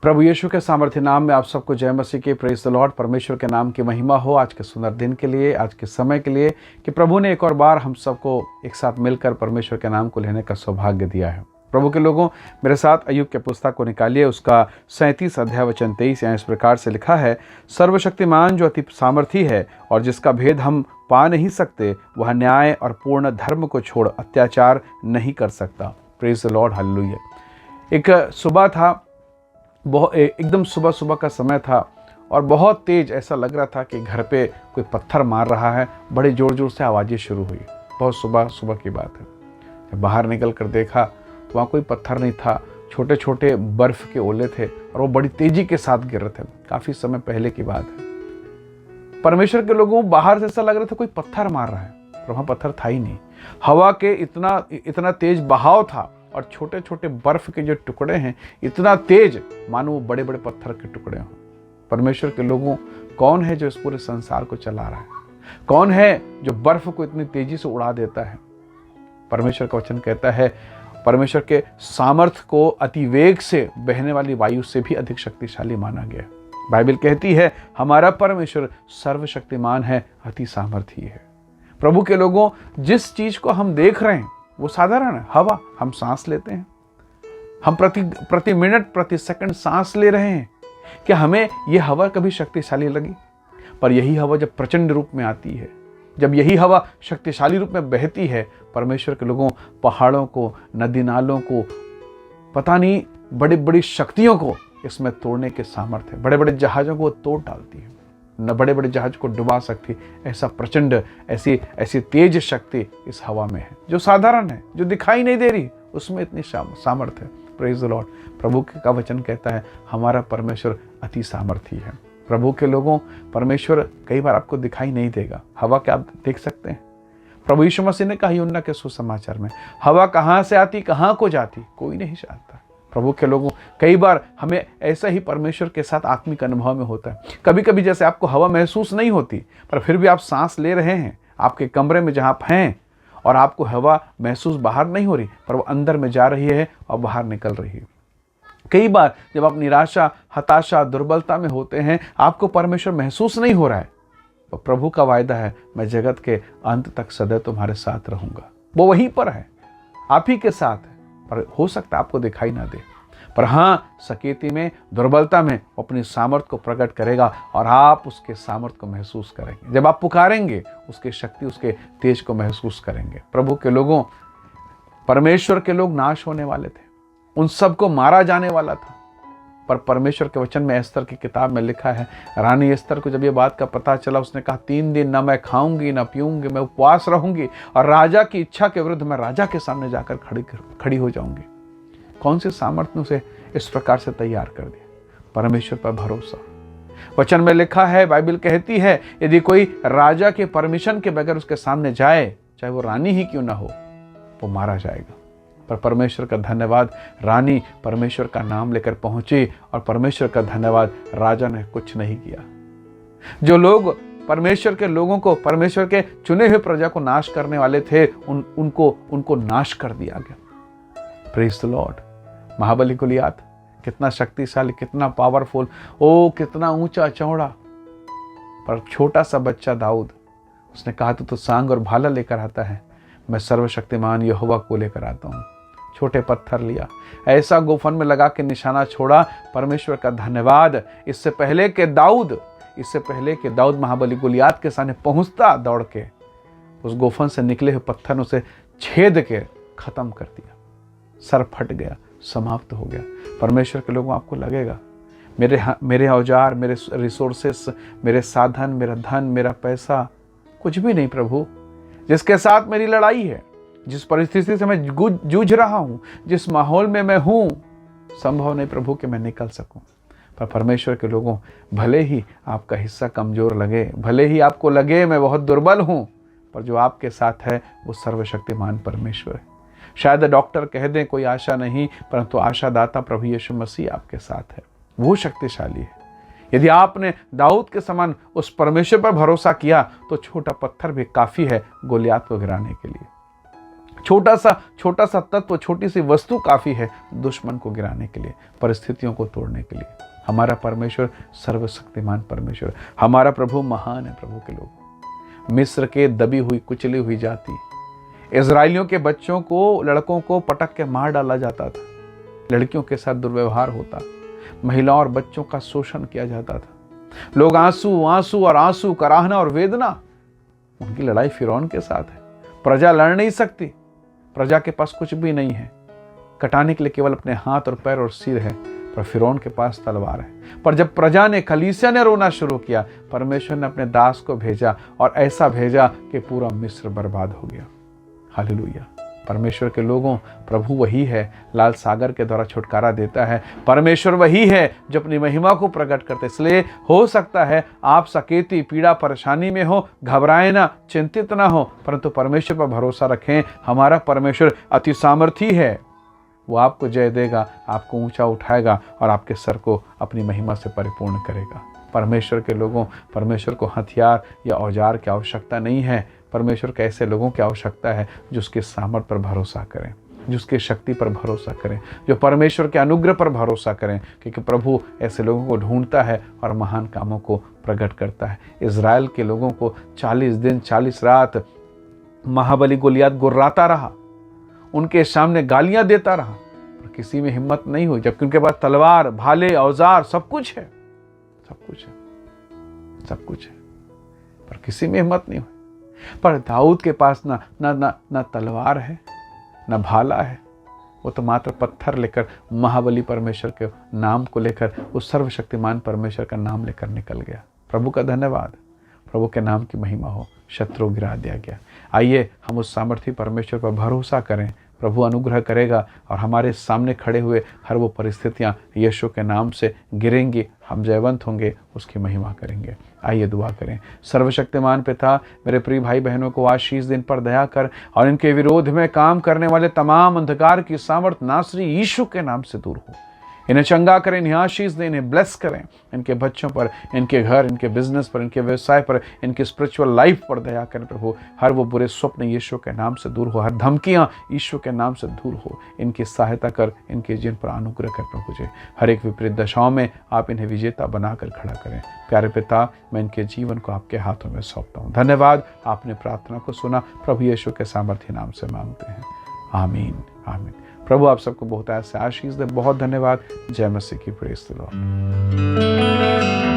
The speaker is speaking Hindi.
प्रभु यीशु के सामर्थ्य नाम में आप सबको जय मसीह की। Praise the Lord. परमेश्वर के नाम की महिमा हो आज के सुंदर दिन के लिए, आज के समय के लिए कि प्रभु ने एक और बार हम सबको एक साथ मिलकर परमेश्वर के नाम को लेने का सौभाग्य दिया है। प्रभु के लोगों, मेरे साथ अय्यूब के पुस्तक को निकालिए। उसका 37 अध्याय वचन 23 यहाँ इस प्रकार से लिखा है, सर्वशक्तिमान जो अति सामर्थी है और जिसका भेद हम पा नहीं सकते, वह न्याय और पूर्ण धर्म को छोड़ अत्याचार नहीं कर सकता। Praise the Lord, hallelujah. एक सुबह था, एकदम सुबह सुबह का समय था और बहुत तेज ऐसा लग रहा था कि घर पे कोई पत्थर मार रहा है। बड़े ज़ोर ज़ोर से आवाज़ें शुरू हुई। बहुत सुबह सुबह की बात है। जब बाहर निकल कर देखा तो वहाँ कोई पत्थर नहीं था, छोटे छोटे बर्फ़ के ओले थे और वो बड़ी तेज़ी के साथ गिर रहे थे। काफ़ी समय पहले की बात है। परमेश्वर के लोगों बाहर से ऐसा लग रहा था कोई पत्थर मार रहा है, पर वहाँ पत्थर था ही नहीं। हवा के इतना तेज बहाव था और छोटे छोटे बर्फ के जो टुकड़े हैं इतना तेज मानो वो बड़े बड़े पत्थर के टुकड़े हों। परमेश्वर के लोगों, कौन है जो इस पूरे संसार को चला रहा है? कौन है जो बर्फ को इतनी तेजी से उड़ा देता है? परमेश्वर का वचन कहता है, परमेश्वर के सामर्थ्य को अतिवेग से बहने वाली वायु से भी अधिक शक्तिशाली माना गया। बाइबल कहती है हमारा परमेश्वर सर्वशक्तिमान है, अति सामर्थी है। प्रभु के लोगों, जिस चीज को हम देख रहे हैं वो साधारण है। हवा, हम सांस लेते हैं, हम प्रति मिनट प्रति सेकंड सांस ले रहे हैं। क्या हमें यह हवा कभी शक्तिशाली लगी? पर यही हवा जब प्रचंड रूप में आती है, जब यही हवा शक्तिशाली रूप में बहती है, परमेश्वर के लोगों, पहाड़ों को, नदी नालों को, पता नहीं बड़ी बड़ी शक्तियों को इसमें तोड़ने के सामर्थ्य है। बड़े बड़े जहाजों को तोड़ डालती है, न बड़े बड़े जहाज को डुबा सकती। ऐसा प्रचंड, ऐसी तेज शक्ति इस हवा में है, जो साधारण है, जो दिखाई नहीं दे रही, उसमें इतनी सामर्थ्य है। Praise the Lord. प्रभु का वचन कहता है हमारा परमेश्वर अति सामर्थी है। प्रभु के लोगों, परमेश्वर कई बार आपको दिखाई नहीं देगा। हवा क्या आप देख सकते हैं? प्रभु यीशु मसीह ने कहा यूहन्ना के सुसमाचार में, हवा कहाँ से आती, कहाँ को जाती, कोई नहीं जानता। प्रभु के लोगों, कई बार हमें ऐसा ही परमेश्वर के साथ आत्मिक अनुभव में होता है। कभी कभी जैसे आपको हवा महसूस नहीं होती, पर फिर भी आप सांस ले रहे हैं आपके कमरे में जहाँ आप हैं, और आपको हवा महसूस बाहर नहीं हो रही, पर वो अंदर में जा रही है और बाहर निकल रही है। कई बार जब आप निराशा, हताशा, दुर्बलता में होते हैं, आपको परमेश्वर महसूस नहीं हो रहा है, तो प्रभु का वायदा है, मैं जगत के अंत तक सदैव तुम्हारे साथ रहूंगा। वो वहीं पर है, आप ही के साथ है, पर हो सकता है आपको दिखाई ना दे, पर हाँ, सकेती में, दुर्बलता में अपनी सामर्थ को प्रकट करेगा और आप उसके सामर्थ को महसूस करेंगे। जब आप पुकारेंगे, उसकी शक्ति, उसके तेज को महसूस करेंगे। प्रभु के लोगों, परमेश्वर के लोग नाश होने वाले थे, उन सबको मारा जाने वाला था, पर परमेश्वर के वचन में एस्तर की किताब में लिखा है, रानी एस्तर को जब ये बात का पता चला, उसने कहा 3 दिन ना मैं खाऊंगी ना पीऊंगी, मैं उपवास रहूंगी और राजा की इच्छा के विरुद्ध मैं राजा के सामने जाकर खड़ी हो जाऊंगी। कौन से सामर्थ्य ने उसे इस प्रकार से तैयार कर दिया? परमेश्वर पर भरोसा। वचन में लिखा है, बाइबल कहती है, यदि कोई राजा के परमिशन के बगैर उसके सामने जाए, चाहे वो रानी ही क्यों ना हो, वो मारा जाएगा। पर परमेश्वर का धन्यवाद, रानी परमेश्वर का नाम लेकर पहुंची और परमेश्वर का धन्यवाद, राजा ने कुछ नहीं किया। जो लोग परमेश्वर के लोगों को, परमेश्वर के चुने हुए प्रजा को नाश करने वाले थे, उनको नाश कर दिया गया। Praise the Lord. Mahabali Goliath कितना शक्तिशाली, कितना पावरफुल, ओ कितना ऊंचा चौड़ा, पर छोटा सा बच्चा दाऊद, उसने कहा तो सांग और भाला लेकर आता है, मैं सर्वशक्तिमान यहोवा को लेकर आता हूँ। छोटे पत्थर लिया, ऐसा गोफन में लगा के निशाना छोड़ा। परमेश्वर का धन्यवाद। इससे पहले कि दाऊद महाबली गोलियात के सामने पहुंचता दौड़ के, उस गोफन से निकले हुए पत्थर ने उसे छेद के खत्म कर दिया। सर फट गया, समाप्त हो गया। परमेश्वर के लोगों, आपको लगेगा मेरे औजार, मेरे रिसोर्सेस, मेरे साधन, मेरा धन, मेरा पैसा कुछ भी नहीं। प्रभु जिसके साथ मेरी लड़ाई है, जिस परिस्थिति से मैं जूझ रहा हूं, जिस माहौल में मैं हूं, संभव नहीं प्रभु कि मैं निकल सकूं। पर परमेश्वर के लोगों, भले ही आपका हिस्सा कमजोर लगे, भले ही आपको लगे मैं बहुत दुर्बल हूं, पर जो आपके साथ है वो सर्वशक्तिमान परमेश्वर है। शायद डॉक्टर कह दें कोई आशा नहीं, परंतु आशादाता प्रभु यीशु मसीह आपके साथ है। वो शक्तिशाली है। यदि आपने दाऊद के समान उस परमेश्वर पर भरोसा किया, तो छोटा पत्थर भी काफी है गोलियात को गिराने के लिए। छोटा सा तत्व, छोटी सी वस्तु काफ़ी है दुश्मन को गिराने के लिए, परिस्थितियों को तोड़ने के लिए। हमारा परमेश्वर सर्वशक्तिमान परमेश्वर, हमारा प्रभु महान है। प्रभु के लोग, मिस्र के दबी हुई कुचली हुई जाति, इजराइलियों के बच्चों को, लड़कों को पटक के मार डाला जाता था, लड़कियों के साथ दुर्व्यवहार होता, महिलाओं और बच्चों का शोषण किया जाता था। लोग आंसू आंसू और आंसू, कराहना और वेदना। उनकी लड़ाई फिरौन के साथ है। प्रजा लड़ नहीं सकती, प्रजा के पास कुछ भी नहीं है, कटाने के लिए केवल अपने हाथ और पैर और सिर है, पर फिरौन के पास तलवार है। पर जब प्रजा ने, कलीसिया ने रोना शुरू किया, परमेश्वर ने अपने दास को भेजा, और ऐसा भेजा कि पूरा मिस्र बर्बाद हो गया। हालेलुया। परमेश्वर के लोगों, प्रभु वही है, लाल सागर के द्वारा छुटकारा देता है। परमेश्वर वही है जो अपनी महिमा को प्रकट करते। इसलिए हो सकता है आप सकेती, पीड़ा, परेशानी में हो, घबराए ना, चिंतित ना हो, परंतु परमेश्वर पर भरोसा रखें। हमारा परमेश्वर अति सामर्थी है, वो आपको जय देगा, आपको ऊंचा उठाएगा और आपके सर को अपनी महिमा से परिपूर्ण करेगा। परमेश्वर के लोगों, परमेश्वर को हथियार या औजार की आवश्यकता नहीं है। परमेश्वर के ऐसे लोगों की आवश्यकता है जो उसके सामर्थ पर भरोसा करें, जो उसकी शक्ति पर भरोसा करें, जो परमेश्वर के अनुग्रह पर भरोसा करें, क्योंकि प्रभु ऐसे लोगों को ढूंढता है और महान कामों को प्रकट करता है। इज़राइल के लोगों को 40 दिन 40 रात महाबली गोलियत गुर्राता रहा, उनके सामने गालियां देता रहा, पर किसी में हिम्मत नहीं हुई, जबकि उनके पास तलवार, भाले, औजार सब कुछ है, सब कुछ है, सब कुछ है, पर किसी में हिम्मत नहीं हुई। पर दाऊद के पास ना तलवार है, ना भाला है, वो तो मात्र पत्थर लेकर महाबली परमेश्वर के नाम को लेकर, उस सर्वशक्तिमान परमेश्वर का नाम लेकर निकल गया। प्रभु का धन्यवाद, प्रभु के नाम की महिमा हो। शत्रु गिरा दिया गया। आइए हम उस सामर्थी परमेश्वर पर भरोसा करें, प्रभु अनुग्रह करेगा और हमारे सामने खड़े हुए हर वो परिस्थितियां यीशु के नाम से गिरेंगी, हम जयवंत होंगे, उसकी महिमा करेंगे। आइए दुआ करें। सर्वशक्तिमान पिता, मेरे प्रिय भाई बहनों को आशीष दिन पर दया कर और इनके विरोध में काम करने वाले तमाम अंधकार की सामर्थ नासरी यीशु के नाम से दूर हो। इन्हें चंगा करें, इन्हें आशीष दें, इन्हें ब्लेस करें। इनके बच्चों पर, इनके घर, इनके बिजनेस पर, इनके व्यवसाय पर, इनकी स्पिरिचुअल लाइफ पर दया करें प्रभु। हर वो बुरे स्वप्न यीशु के नाम से दूर हो, हर धमकियां यीशु के नाम से दूर हो। इनकी सहायता कर, इनके जिन पर अनुग्रह कर प्रभु जी। हर एक विपरीत दशाओं में आप इन्हें विजेता बनाकर खड़ा करें। प्यारे पिता, मैं इनके जीवन को आपके हाथों में सौंपता हूँ। धन्यवाद, आपने प्रार्थना को सुना। प्रभु यीशु के सामर्थ्य नाम से मांगते हैं, आमीन, आमीन। प्रभु आप सबको बहुत ऐसे आशीष दे। बहुत धन्यवाद। जय मसीह की। Praise the Lord.